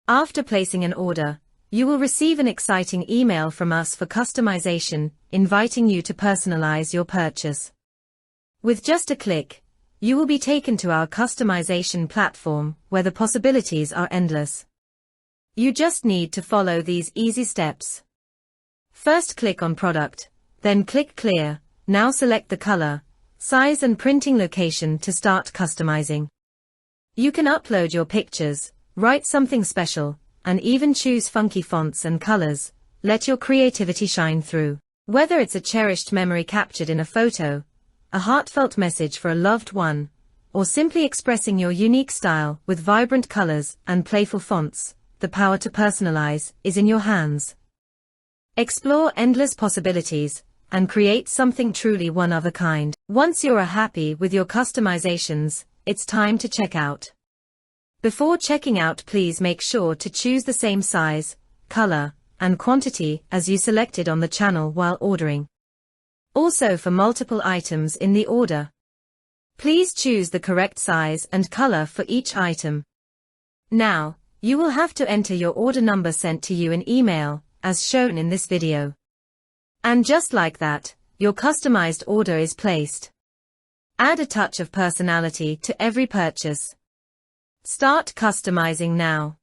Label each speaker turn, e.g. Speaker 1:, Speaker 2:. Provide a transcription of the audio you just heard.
Speaker 1: After placing an order, you will receive an exciting email from us for customization, inviting you to personalize your purchase. With just a click, you will be taken to our customization platform, where the possibilities are endless. You just need to follow these easy steps. First, click on Product, then click Clear. Now select the color, size and printing location to start customizing. You can upload your pictures, write something special, and even choose funky fonts and colors. Let your creativity shine through. Whether it's a cherished memory captured in a photo, a heartfelt message for a loved one, or simply expressing your unique style with vibrant colors and playful fonts, the power to personalize is in your hands. Explore endless possibilities and create something truly one of a kind. Once you're happy with your customizations, it's time to check out. Before checking out, please make sure to choose the same size, color, and quantity as you selected on the channel while ordering. Also, for multiple items in the order, please choose the correct size and color for each item. Now, you will have to enter your order number sent to you in email, as shown in this video. And just like that, your customized order is placed. Add a touch of personality to every purchase. Start customizing now.